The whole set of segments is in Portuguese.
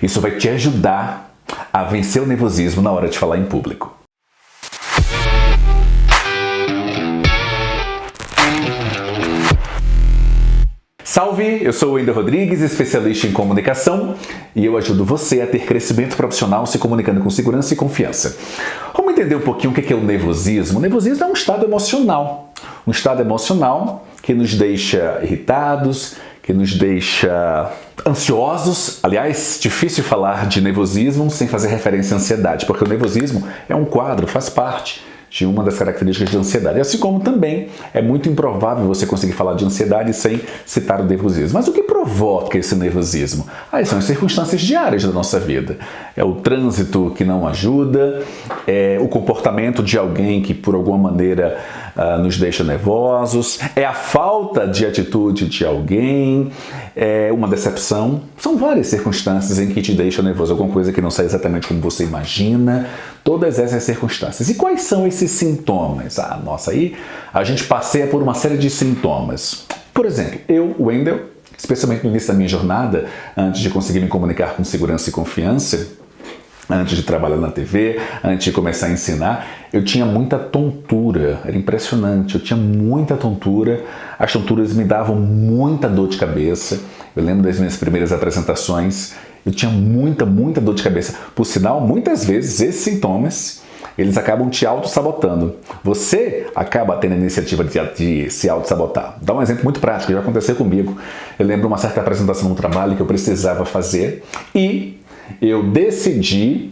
Isso vai te ajudar a vencer o nervosismo na hora de falar em público. Salve! Eu sou o Wendel Rodrigues, especialista em comunicação, e eu ajudo você a ter crescimento profissional se comunicando com segurança e confiança. Vamos entender um pouquinho o que é o nervosismo? O nervosismo é um estado emocional. Um estado emocional que nos deixa irritados, que nos deixa ansiosos. Aliás, difícil falar de nervosismo sem fazer referência à ansiedade, porque o nervosismo é um quadro, faz parte de uma das características de ansiedade. Assim como também é muito improvável você conseguir falar de ansiedade sem citar o nervosismo. Mas o que provoca esse nervosismo? São as circunstâncias diárias da nossa vida. É o trânsito que não ajuda, é o comportamento de alguém que por alguma maneira nos deixa nervosos, é a falta de atitude de alguém, é uma decepção. São várias circunstâncias em que te deixa nervoso, alguma coisa que não sai exatamente como você imagina, todas essas circunstâncias. E quais são esses sintomas? Aí a gente passeia por uma série de sintomas. Por exemplo, eu, Wendel, especialmente no início da minha jornada, antes de conseguir me comunicar com segurança e confiança, antes de trabalhar na TV, antes de começar a ensinar, eu tinha muita tontura, era impressionante, eu tinha muita tontura, as tonturas me davam muita dor de cabeça. Eu lembro das minhas primeiras apresentações, eu tinha muita dor de cabeça. Por sinal, muitas vezes esses sintomas, eles acabam te auto-sabotando. Você acaba tendo a iniciativa de se auto-sabotar. Dá um exemplo muito prático, já aconteceu comigo. Eu lembro uma certa apresentação no trabalho que eu precisava fazer e eu decidi,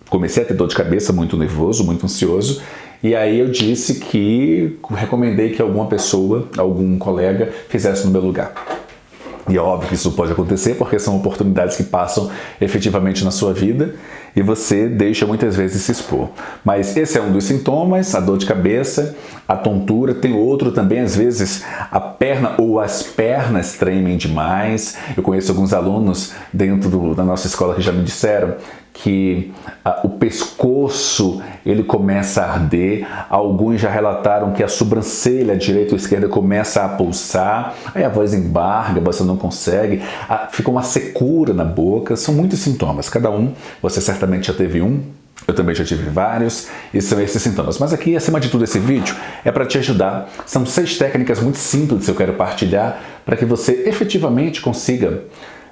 comecei a ter dor de cabeça, muito nervoso, muito ansioso, e aí eu disse que recomendei que alguma pessoa, algum colega, fizesse no meu lugar. E é óbvio que isso pode acontecer porque são oportunidades que passam efetivamente na sua vida e você deixa muitas vezes se expor. Mas esse é um dos sintomas, a dor de cabeça, a tontura. Tem outro também, às vezes a perna ou as pernas tremem demais. Eu conheço alguns alunos dentro da nossa escola que já me disseram que o pescoço ele começa a arder, alguns já relataram que a sobrancelha direita ou esquerda começa a pulsar, aí a voz embarga, você não consegue, fica uma secura na boca. São muitos sintomas, cada um, você certamente já teve um, eu também já tive vários, e são esses sintomas. Mas aqui, acima de tudo, esse vídeo é para te ajudar. São 6 técnicas muito simples que eu quero partilhar para que você efetivamente consiga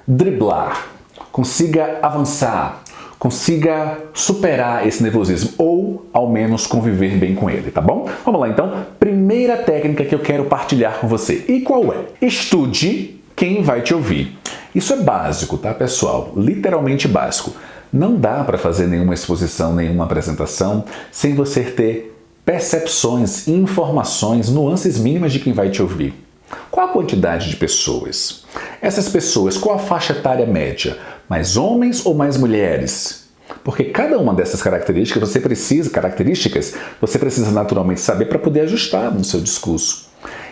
driblar, consiga avançar, consiga superar esse nervosismo ou, ao menos, conviver bem com ele, tá bom? Vamos lá, então. Primeira técnica que eu quero partilhar com você. E qual é? Estude quem vai te ouvir. Isso é básico, tá, pessoal? Literalmente básico. Não dá para fazer nenhuma exposição, nenhuma apresentação sem você ter percepções, informações, nuances mínimas de quem vai te ouvir. Qual a quantidade de pessoas? Essas pessoas, qual a faixa etária média? Mais homens ou mais mulheres? Porque cada uma dessas características você precisa naturalmente saber para poder ajustar no seu discurso.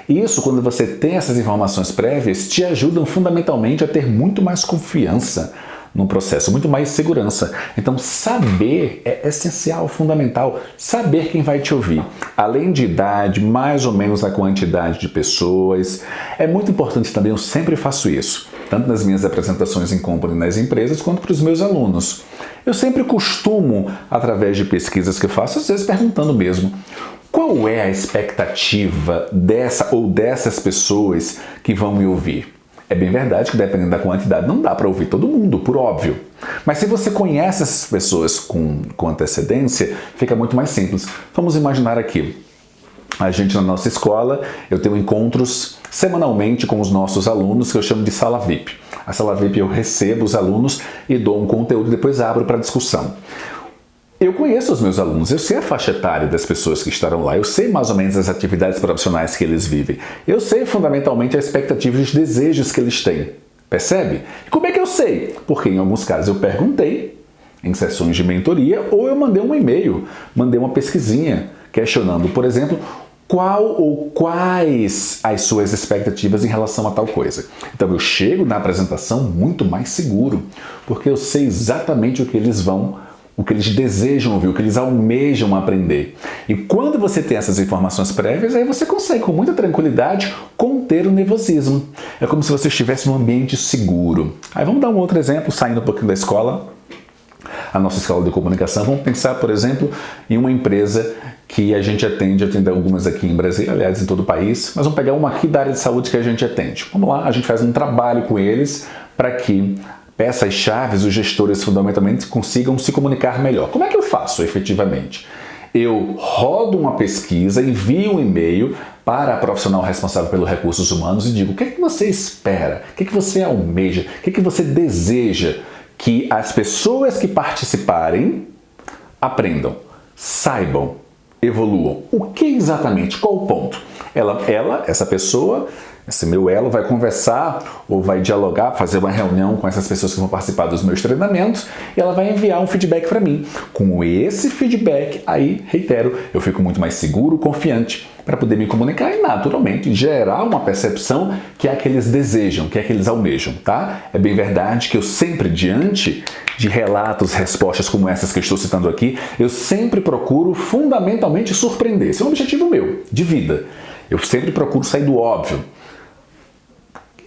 Isso, quando você tem essas informações prévias, te ajudam fundamentalmente a ter muito mais confiança no processo, muito mais segurança. Então, saber é essencial, fundamental. Saber quem vai te ouvir. Além de idade, mais ou menos a quantidade de pessoas. É muito importante também, eu sempre faço isso, tanto nas minhas apresentações em company nas empresas, quanto para os meus alunos. Eu sempre costumo, através de pesquisas que eu faço, às vezes perguntando mesmo, qual é a expectativa dessa ou dessas pessoas que vão me ouvir? É bem verdade que, dependendo da quantidade, não dá para ouvir todo mundo, por óbvio. Mas se você conhece essas pessoas com antecedência, fica muito mais simples. Vamos imaginar aqui. A gente, na nossa escola, eu tenho encontros semanalmente com os nossos alunos, que eu chamo de sala VIP. A sala VIP eu recebo os alunos e dou um conteúdo e depois abro para discussão. Eu conheço os meus alunos, eu sei a faixa etária das pessoas que estarão lá, eu sei mais ou menos as atividades profissionais que eles vivem, eu sei fundamentalmente a expectativa e os desejos que eles têm. Percebe? E como é que eu sei? Porque em alguns casos eu perguntei em sessões de mentoria ou eu mandei um e-mail, mandei uma pesquisinha questionando, por exemplo, qual ou quais as suas expectativas em relação a tal coisa. Então eu chego na apresentação muito mais seguro, porque eu sei exatamente o que eles vão o que eles desejam ouvir, o que eles almejam aprender. E quando você tem essas informações prévias, aí você consegue com muita tranquilidade conter o nervosismo. É como se você estivesse num ambiente seguro. Aí vamos dar um outro exemplo, saindo um pouquinho da escola, a nossa escola de comunicação. Vamos pensar, por exemplo, em uma empresa que a gente atende algumas aqui em Brasília, aliás, em todo o país, mas vamos pegar uma aqui da área de saúde que a gente atende. Vamos lá, a gente faz um trabalho com eles para que peças-chave, os gestores fundamentalmente consigam se comunicar melhor. Como é que eu faço efetivamente? Eu rodo uma pesquisa, envio um e-mail para a profissional responsável pelos recursos humanos e digo: o que é que você espera? O que é que você almeja? O que é que você deseja que as pessoas que participarem aprendam, saibam, evoluam? O que exatamente? Qual o ponto? Essa pessoa, esse meu elo, vai conversar ou vai dialogar, fazer uma reunião com essas pessoas que vão participar dos meus treinamentos e ela vai enviar um feedback para mim. Com esse feedback, aí, reitero, eu fico muito mais seguro, confiante para poder me comunicar e, naturalmente, gerar uma percepção que é a que eles desejam, que é a que eles almejam, tá? É bem verdade que eu sempre, diante de relatos, respostas como essas que eu estou citando aqui, eu sempre procuro fundamentalmente surpreender. Esse é um objetivo meu, de vida. Eu sempre procuro sair do óbvio.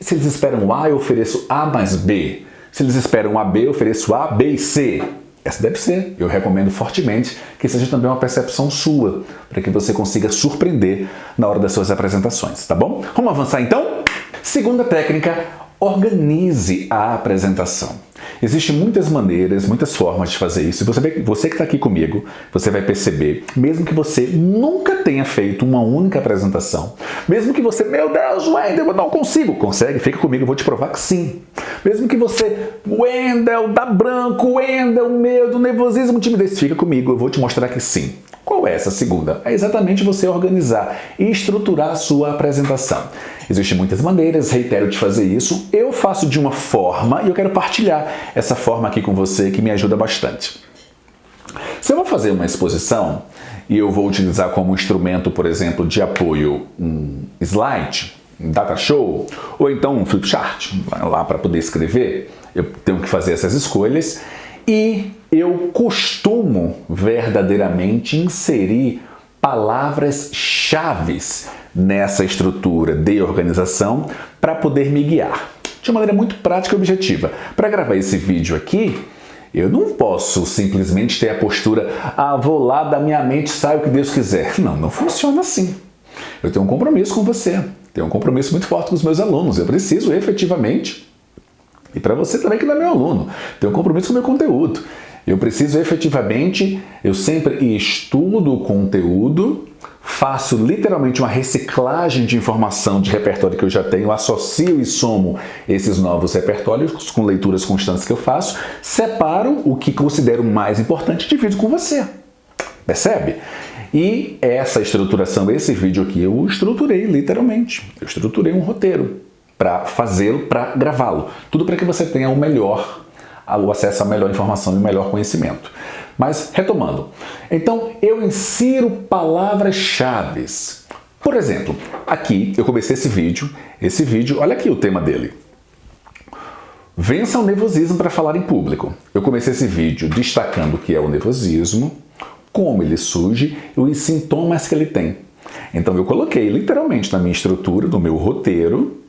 Se eles esperam A, eu ofereço A mais B. Se eles esperam A, B, eu ofereço A, B e C. Essa deve ser. Eu recomendo fortemente que seja também uma percepção sua, para que você consiga surpreender na hora das suas apresentações, tá bom? Vamos avançar então? Segunda técnica, organize a apresentação. Existem muitas maneiras, muitas formas de fazer isso. Você que está aqui comigo, você vai perceber, mesmo que você nunca tenha feito uma única apresentação, mesmo que você, meu Deus, Wendel, eu não consigo. Consegue? Fica comigo, eu vou te provar que sim. Mesmo que você, Wendel, dá branco, Wendel, medo, nervosismo, timidez, fica comigo, eu vou te mostrar que sim. Qual é essa segunda? É exatamente você organizar e estruturar a sua apresentação. Existem muitas maneiras, reitero, de fazer isso. Eu faço de uma forma e eu quero partilhar essa forma aqui com você que me ajuda bastante. Se eu vou fazer uma exposição e eu vou utilizar como instrumento, por exemplo, de apoio um slide, um data show, ou então um flipchart, lá para poder escrever, eu tenho que fazer essas escolhas e eu costumo verdadeiramente inserir palavras-chave nessa estrutura de organização para poder me guiar de uma maneira muito prática e objetiva. Para gravar esse vídeo aqui, eu não posso simplesmente ter a postura: vou lá da minha mente, sai o que Deus quiser. Não funciona assim. Eu tenho um compromisso com você, tenho um compromisso muito forte com os meus alunos. Eu preciso efetivamente, e para você também que não é meu aluno, tenho um compromisso com o meu conteúdo. Eu preciso efetivamente, eu sempre estudo o conteúdo, faço literalmente uma reciclagem de informação de repertório que eu já tenho, associo e somo esses novos repertórios com leituras constantes que eu faço, separo o que considero mais importante e divido com você. Percebe? E essa estruturação, esse vídeo aqui, eu estruturei literalmente. Eu estruturei um roteiro para fazê-lo, para gravá-lo. Tudo para que você tenha o acesso à melhor informação e o melhor conhecimento. Mas, retomando, então eu insiro palavras-chave. Por exemplo, aqui eu comecei esse vídeo, olha aqui o tema dele. Vença o nervosismo para falar em público. Eu comecei esse vídeo destacando o que é o nervosismo, como ele surge e os sintomas que ele tem. Então eu coloquei literalmente na minha estrutura, no meu roteiro,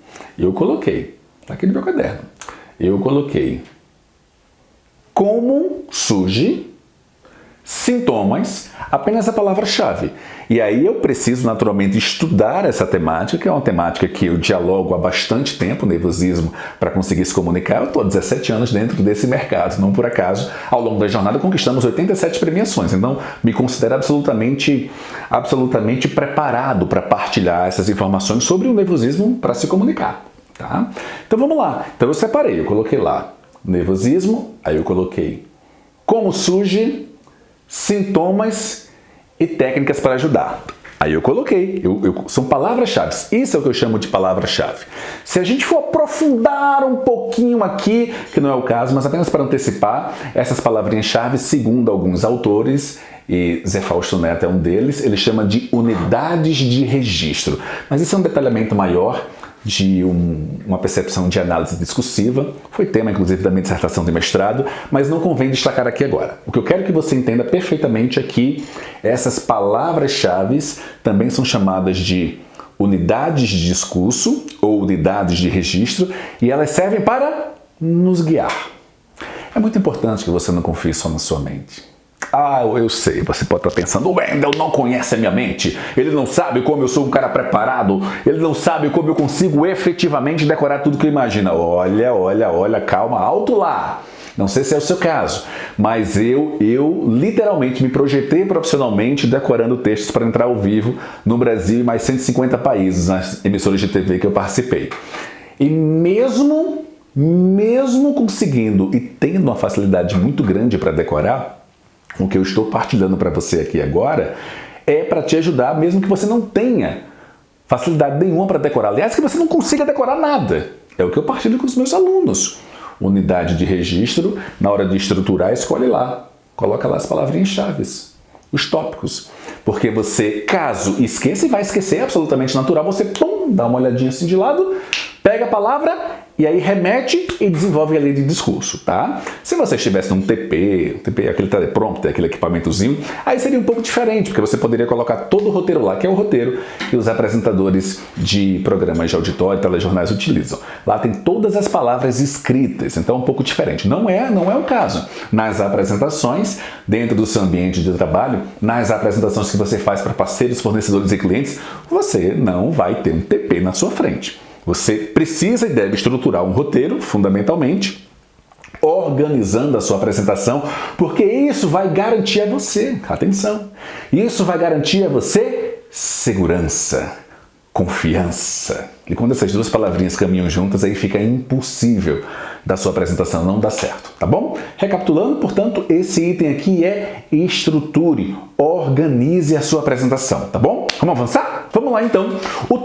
tá aqui no meu caderno, eu coloquei como surge, sintomas, apenas a palavra-chave. E aí eu preciso naturalmente estudar essa temática, que é uma temática que eu dialogo há bastante tempo, nervosismo, para conseguir se comunicar. Eu estou há 17 anos dentro desse mercado, não por acaso. Ao longo da jornada conquistamos 87 premiações, então me considero absolutamente preparado para partilhar essas informações sobre o nervosismo para se comunicar. Tá? Então vamos lá. Então eu separei, eu coloquei lá nervosismo, aí eu coloquei como surge, sintomas e técnicas para ajudar. Aí eu coloquei, são palavras-chave. Isso é o que eu chamo de palavra-chave. Se a gente for aprofundar um pouquinho aqui, que não é o caso, mas apenas para antecipar, essas palavrinhas-chave, segundo alguns autores, e Zé Fausto Neto é um deles, ele chama de unidades de registro. Mas isso é um detalhamento maior de uma percepção de análise discursiva. Foi tema, inclusive, da minha dissertação de mestrado, mas não convém destacar aqui agora. O que eu quero que você entenda perfeitamente é que essas palavras-chave também são chamadas de unidades de discurso ou unidades de registro, e elas servem para nos guiar. É muito importante que você não confie só na sua mente. Eu sei, você pode estar pensando, o Wendel não conhece a minha mente, ele não sabe como eu sou um cara preparado, ele não sabe como eu consigo efetivamente decorar tudo que eu imagino. Olha, calma, alto lá. Não sei se é o seu caso, mas eu literalmente me projetei profissionalmente decorando textos para entrar ao vivo no Brasil e mais 150 países nas emissoras de TV que eu participei. E mesmo conseguindo e tendo uma facilidade muito grande para decorar, o que eu estou partilhando para você aqui agora é para te ajudar, mesmo que você não tenha facilidade nenhuma para decorar. Aliás, que você não consiga decorar nada. É o que eu partilho com os meus alunos. Unidade de registro, na hora de estruturar, escolhe lá. Coloca lá as palavrinhas-chave, os tópicos. Porque você, caso esqueça, e vai esquecer, é absolutamente natural, você dá uma olhadinha assim de lado, pega a palavra e aí remete e desenvolve a linha de discurso, tá? Se você estivesse num TP, aquele teleprompter, aquele equipamentozinho, aí seria um pouco diferente, porque você poderia colocar todo o roteiro lá, que é o roteiro que os apresentadores de programas de auditório e telejornais utilizam. Lá tem todas as palavras escritas, então é um pouco diferente. Não é o caso. Nas apresentações, dentro do seu ambiente de trabalho, nas apresentações que você faz para parceiros, fornecedores e clientes, você não vai ter um TP na sua frente. Você precisa e deve estruturar um roteiro, fundamentalmente, organizando a sua apresentação, porque isso vai garantir a você, atenção, isso vai garantir a você segurança, confiança. E quando essas duas palavrinhas caminham juntas, aí fica impossível da sua apresentação não dar certo, tá bom? Recapitulando, portanto, esse item aqui é estruture, organize a sua apresentação, tá bom? Vamos avançar? Vamos lá então. O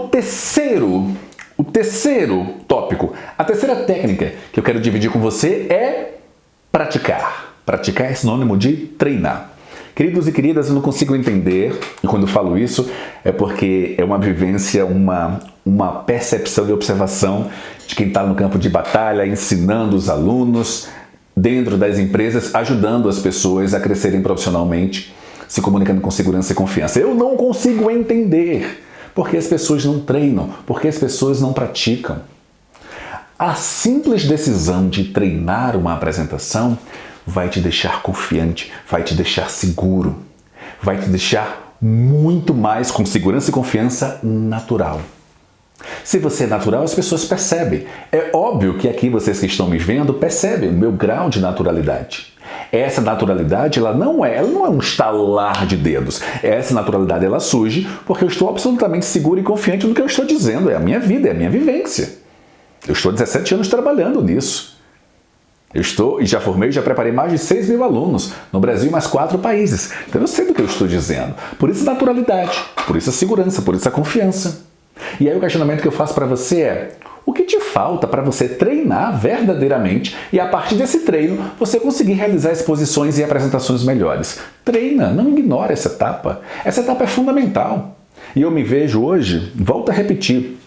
terceiro tópico, a terceira técnica que eu quero dividir com você é praticar. Praticar é sinônimo de treinar. Queridos e queridas, eu não consigo entender, e quando eu falo isso é porque é uma vivência, uma percepção e observação de quem está no campo de batalha, ensinando os alunos, dentro das empresas, ajudando as pessoas a crescerem profissionalmente, se comunicando com segurança e confiança. Eu não consigo entender porque as pessoas não treinam, porque as pessoas não praticam. A simples decisão de treinar uma apresentação vai te deixar confiante, vai te deixar seguro, vai te deixar muito mais com segurança e confiança natural. Se você é natural, as pessoas percebem. É óbvio que aqui vocês que estão me vendo percebem o meu grau de naturalidade. Essa naturalidade, ela não é um estalar de dedos. Essa naturalidade, ela surge porque eu estou absolutamente seguro e confiante no que eu estou dizendo. É a minha vida, é a minha vivência. Eu estou há 17 anos trabalhando nisso. Já formei, já preparei mais de 6.000 alunos no Brasil e mais 4 países. Então eu sei do que eu estou dizendo. Por isso a naturalidade, por isso a segurança, por isso a confiança. E aí o questionamento que eu faço para você é: o que te falta para você treinar verdadeiramente e a partir desse treino você conseguir realizar exposições e apresentações melhores? Treina, não ignore essa etapa. Essa etapa é fundamental. E eu me vejo hoje, volto a repetir,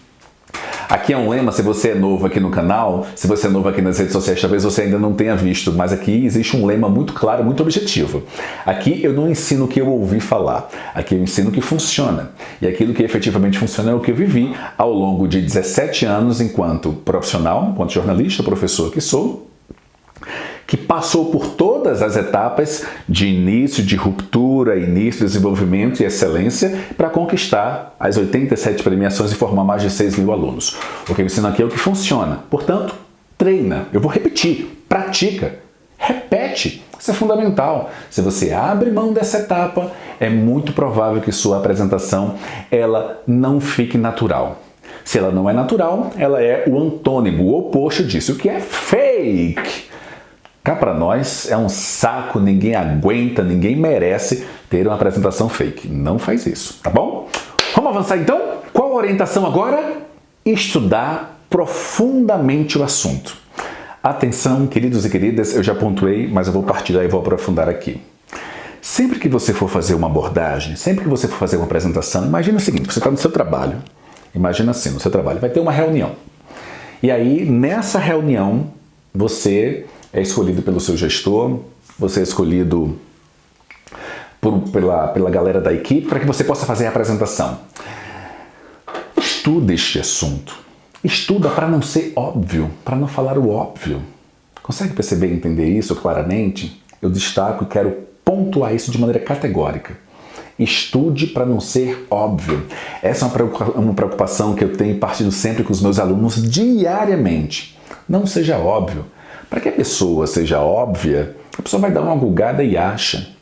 aqui é um lema, se você é novo aqui no canal, se você é novo aqui nas redes sociais, talvez você ainda não tenha visto, mas aqui existe um lema muito claro, muito objetivo. Aqui eu não ensino o que eu ouvi falar, aqui eu ensino o que funciona. E aquilo que efetivamente funciona é o que eu vivi ao longo de 17 anos enquanto profissional, enquanto jornalista, professor que sou, que passou por todas as etapas de início, de ruptura, início, desenvolvimento e excelência para conquistar as 87 premiações e formar mais de 6.000 alunos. O que eu ensino aqui é o que funciona. Portanto, treina. Eu vou repetir. Pratica. Repete. Isso é fundamental. Se você abre mão dessa etapa, é muito provável que sua apresentação ela não fique natural. Se ela não é natural, ela é o antônimo, o oposto disso, o que é fake. Cá para nós é um saco, ninguém aguenta, ninguém merece ter uma apresentação fake. Não faz isso, tá bom? Vamos avançar então? Qual a orientação agora? Estudar profundamente o assunto. Atenção, queridos e queridas, eu já pontuei, mas eu vou partilhar e vou aprofundar aqui. Sempre que você for fazer uma abordagem, sempre que você for fazer uma apresentação, imagine o seguinte: você está no seu trabalho Imagina assim, no seu trabalho, vai ter uma reunião. E aí, nessa reunião, você é escolhido pelo seu gestor, você é escolhido pela galera da equipe para que você possa fazer a apresentação. Estuda este assunto. Estuda para não ser óbvio, para não falar o óbvio. Consegue perceber e entender isso claramente? Eu destaco e quero pontuar isso de maneira categórica. Estude para não ser óbvio. Essa é uma preocupação que eu tenho partido sempre com os meus alunos diariamente. Não seja óbvio. Para que a pessoa seja óbvia, a pessoa vai dar uma gulgada e acha.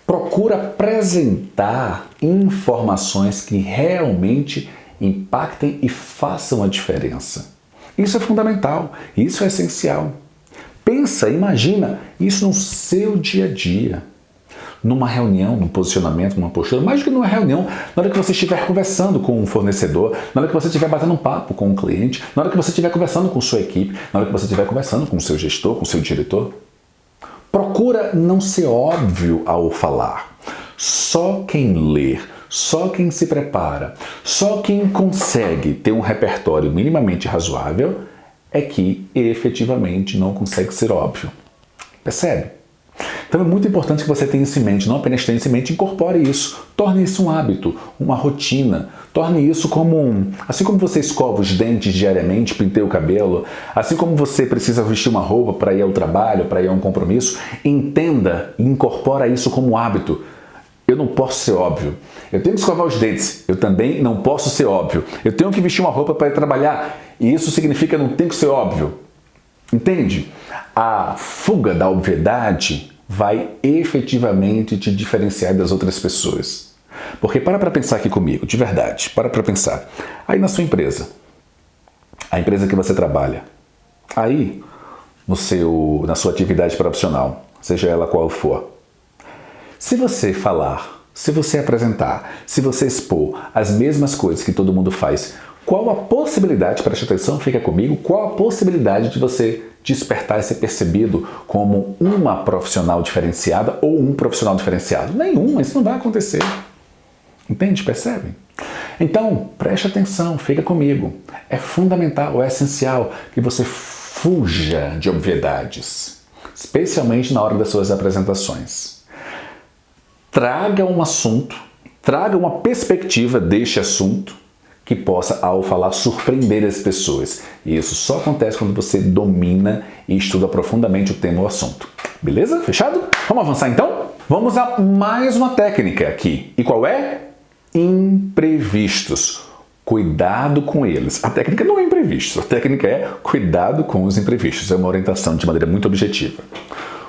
Procura apresentar informações que realmente impactem e façam a diferença. Isso é fundamental, isso é essencial. Pensa, imagina isso no seu dia a dia. Numa reunião, num posicionamento, numa postura, mais do que numa reunião, na hora que você estiver conversando com um fornecedor, na hora que você estiver batendo um papo com um cliente, na hora que você estiver conversando com sua equipe, na hora que você estiver conversando com o seu gestor, com o seu diretor. Procura não ser óbvio ao falar. Só quem lê, só quem se prepara, só quem consegue ter um repertório minimamente razoável é que efetivamente não consegue ser óbvio. Percebe? Então é muito importante que você tenha isso em mente, não apenas tenha isso em mente, incorpore isso, torne isso um hábito, uma rotina, torne isso como assim como você escova os dentes diariamente, penteia o cabelo, assim como você precisa vestir uma roupa para ir ao trabalho, para ir a um compromisso, entenda e incorpora isso como hábito. Eu não posso ser óbvio. Eu tenho que escovar os dentes. Eu também não posso ser óbvio. Eu tenho que vestir uma roupa para ir trabalhar. E isso significa que eu não tenho que ser óbvio. Entende? A fuga da obviedade vai efetivamente te diferenciar das outras pessoas. Porque para pensar aqui comigo, de verdade, para pensar. Aí na sua empresa, a empresa que você trabalha, aí na sua atividade profissional, seja ela qual for, se você falar, se você apresentar, se você expor as mesmas coisas que todo mundo faz, qual a possibilidade, preste atenção, fica comigo, qual a possibilidade de você despertar e ser percebido como uma profissional diferenciada ou um profissional diferenciado? Nenhuma, isso não vai acontecer. Entende? Percebe? Então, preste atenção, fica comigo. É fundamental, é essencial que você fuja de obviedades, especialmente na hora das suas apresentações. Traga um assunto, traga uma perspectiva deste assunto que possa, ao falar, surpreender as pessoas. E isso só acontece quando você domina e estuda profundamente o tema ou assunto. Beleza? Fechado? Vamos avançar então? Vamos a mais uma técnica aqui. E qual é? Imprevistos. Cuidado com eles. A técnica não é imprevistos, a técnica é cuidado com os imprevistos. É uma orientação de maneira muito objetiva.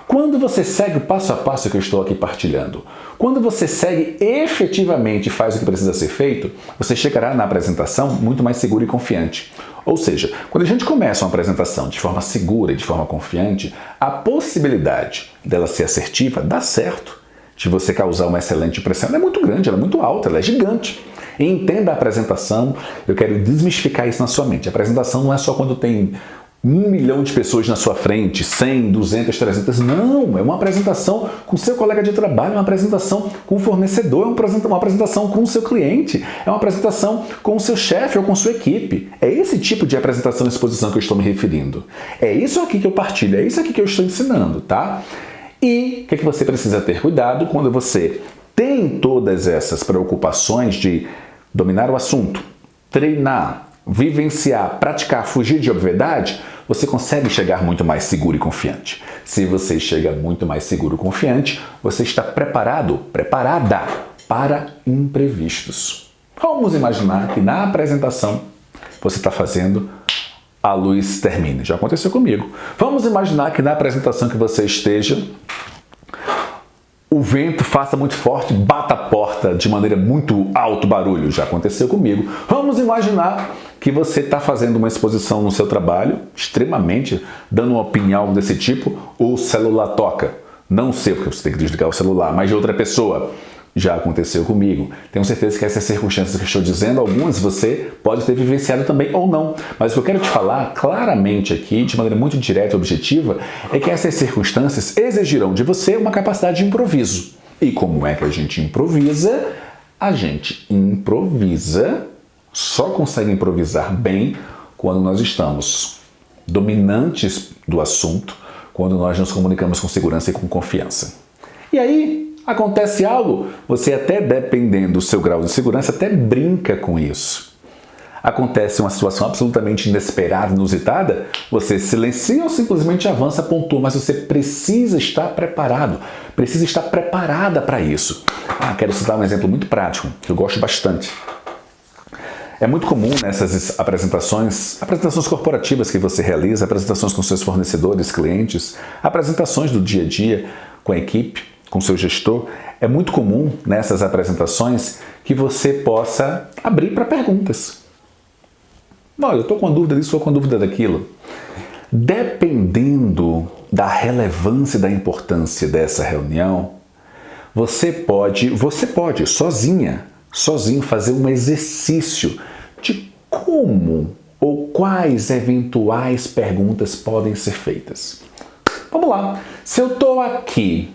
Quando você segue o passo a passo que eu estou aqui partilhando, quando você segue efetivamente e faz o que precisa ser feito, você chegará na apresentação muito mais seguro e confiante. Ou seja, quando a gente começa uma apresentação de forma segura e de forma confiante, a possibilidade dela ser assertiva dá certo, de você causar uma excelente impressão, ela é muito grande, ela é muito alta, ela é gigante. E entenda a apresentação, eu quero desmistificar isso na sua mente. A apresentação não é só quando tem 1 milhão de pessoas na sua frente, 100, 200, 300, não, é uma apresentação com seu colega de trabalho, uma apresentação com o fornecedor, é uma apresentação com o seu cliente, é uma apresentação com o seu chefe ou com sua equipe. É esse tipo de apresentação e exposição que eu estou me referindo. É isso aqui que eu partilho, é isso aqui que eu estou ensinando, tá? E o que você precisa ter cuidado quando você tem todas essas preocupações de dominar o assunto, treinar, vivenciar, praticar, fugir de obviedade, você consegue chegar muito mais seguro e confiante. Se você chega muito mais seguro e confiante, você está preparada para imprevistos. Vamos imaginar que na apresentação você está fazendo, a luz termine. Já aconteceu comigo. Vamos imaginar que na apresentação que você esteja, o vento faça muito forte, bata a porta de maneira muito alto barulho. Já aconteceu comigo. Vamos imaginar que você está fazendo uma exposição no seu trabalho, extremamente, dando uma opinião desse tipo, o celular toca. Não sei porque você tem que desligar o celular, mas de outra pessoa. Já aconteceu comigo. Tenho certeza que essas circunstâncias que estou dizendo, algumas você pode ter vivenciado também ou não. Mas o que eu quero te falar claramente aqui, de maneira muito direta e objetiva, é que essas circunstâncias exigirão de você uma capacidade de improviso. E como é que a gente improvisa? A gente improvisa só consegue improvisar bem quando nós estamos dominantes do assunto, quando nós nos comunicamos com segurança e com confiança. E aí acontece algo, você até, dependendo do seu grau de segurança, até brinca com isso. Acontece uma situação absolutamente inesperada, inusitada, você silencia ou simplesmente avança, pontua, mas você precisa estar preparado, precisa estar preparada para isso. Quero citar um exemplo muito prático, que eu gosto bastante. É muito comum nessas apresentações corporativas que você realiza, apresentações com seus fornecedores, clientes, apresentações do dia a dia com a equipe, com seu gestor, é muito comum nessas apresentações que você possa abrir para perguntas. Olha, eu estou com dúvida disso, estou com dúvida daquilo. Dependendo da relevância e da importância dessa reunião, você pode sozinho fazer um exercício de como ou quais eventuais perguntas podem ser feitas. Vamos lá. Se eu estou aqui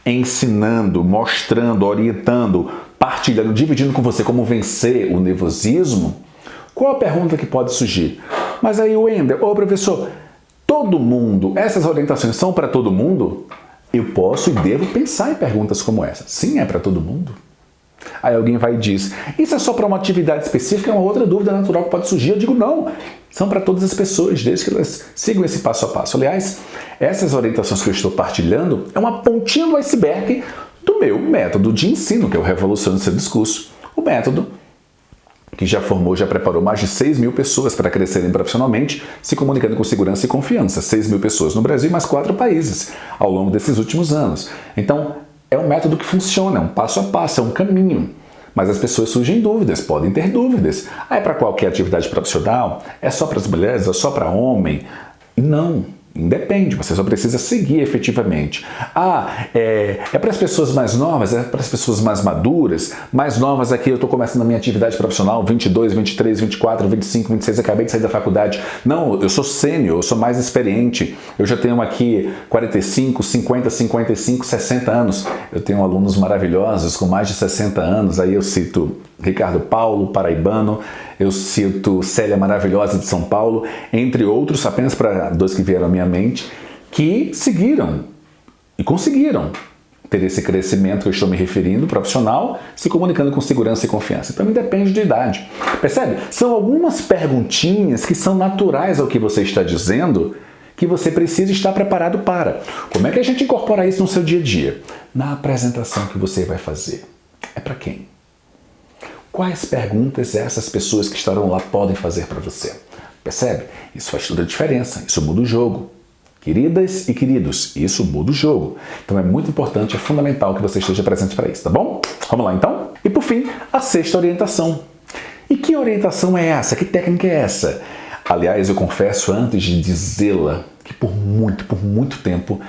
ensinando, mostrando, orientando, partilhando, dividindo com você como vencer o nervosismo, qual a pergunta que pode surgir? Mas aí, Wendel, professor, todo mundo, essas orientações são para todo mundo? Eu posso e devo pensar em perguntas como essa. Sim, é para todo mundo. Aí alguém vai e diz, isso é só para uma atividade específica? É uma outra dúvida natural que pode surgir. Eu digo, não, são para todas as pessoas, desde que elas sigam esse passo a passo. Aliás, essas orientações que eu estou partilhando é uma pontinha do iceberg do meu método de ensino, que é o Revolução do Seu Discurso. O método que já preparou mais de 6 mil pessoas para crescerem profissionalmente, se comunicando com segurança e confiança. 6 mil pessoas no Brasil e mais 4 países ao longo desses últimos anos. Então, é um método que funciona, é um passo a passo, é um caminho. Mas as pessoas surgem dúvidas, podem ter dúvidas. É para qualquer atividade profissional? É só para as mulheres? É só para homem? E não. Independe, você só precisa seguir efetivamente. É para as pessoas mais novas, é para as pessoas mais maduras. Mais novas aqui, eu estou começando a minha atividade profissional, 22, 23, 24, 25, 26, acabei de sair da faculdade. Não, eu sou sênior, eu sou mais experiente. Eu já tenho aqui 45, 50, 55, 60 anos. Eu tenho alunos maravilhosos com mais de 60 anos. Aí eu cito Ricardo Paulo, paraibano. Eu cito Célia Maravilhosa de São Paulo, entre outros, apenas para 2 que vieram à minha mente, que seguiram e conseguiram ter esse crescimento que eu estou me referindo, profissional, se comunicando com segurança e confiança. Então, depende de idade. Percebe? São algumas perguntinhas que são naturais ao que você está dizendo, que você precisa estar preparado para. Como é que a gente incorpora isso no seu dia a dia? Na apresentação que você vai fazer. É para quem? Quais perguntas essas pessoas que estarão lá podem fazer para você? Percebe? Isso faz toda a diferença, isso muda o jogo. Queridas e queridos, isso muda o jogo. Então é muito importante, é fundamental que você esteja presente para isso, tá bom? Vamos lá então? E por fim, a 6ª orientação. E que orientação é essa? Que técnica é essa? Aliás, eu confesso antes de dizê-la que por muito tempo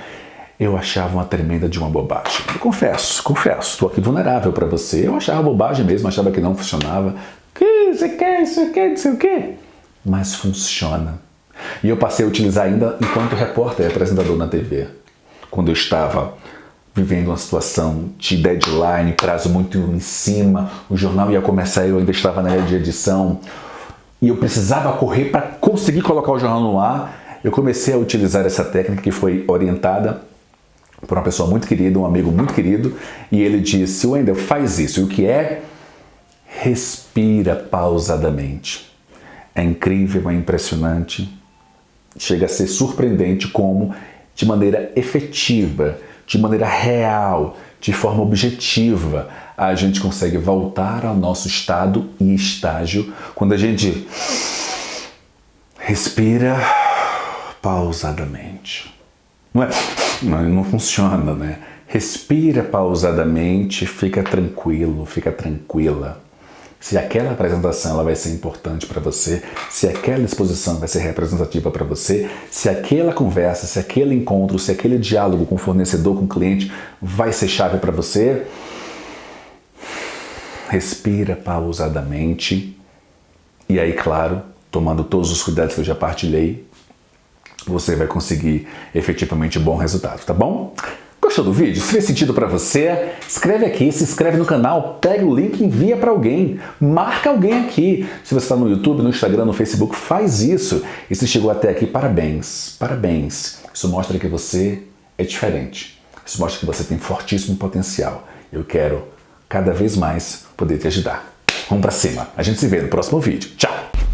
eu achava uma tremenda de uma bobagem. Eu confesso, estou aqui vulnerável para você. Eu achava bobagem mesmo, achava que não funcionava. Que você quer, isso quer, não sei o quê. Mas funciona. E eu passei a utilizar ainda enquanto repórter e apresentador na TV. Quando eu estava vivendo uma situação de deadline, prazo muito em cima, o jornal ia começar, eu ainda estava na área de edição, e eu precisava correr para conseguir colocar o jornal no ar, eu comecei a utilizar essa técnica que foi orientada por uma pessoa muito querida, um amigo muito querido, e ele disse, Wendel, faz isso. E o que é? Respira pausadamente. É incrível, é impressionante. Chega a ser surpreendente como, de maneira efetiva, de maneira real, de forma objetiva, a gente consegue voltar ao nosso estado e estágio quando a gente respira pausadamente. Não funciona, né? Respira pausadamente, fica tranquilo, fica tranquila. Se aquela apresentação ela vai ser importante para você, se aquela exposição vai ser representativa para você, se aquela conversa, se aquele encontro, se aquele diálogo com o fornecedor, com o cliente vai ser chave para você, respira pausadamente e aí, claro, tomando todos os cuidados que eu já partilhei, você vai conseguir efetivamente um bom resultado, tá bom? gostou do vídeo? Se fez sentido para você, escreve aqui, se inscreve no canal, pega o link e envia para alguém. Marca alguém aqui. Se você está no YouTube, no Instagram, no Facebook, faz isso. E se chegou até aqui, parabéns, parabéns. Isso mostra que você é diferente. Isso mostra que você tem fortíssimo potencial. Eu quero cada vez mais poder te ajudar. Vamos pra cima. A gente se vê no próximo vídeo. Tchau!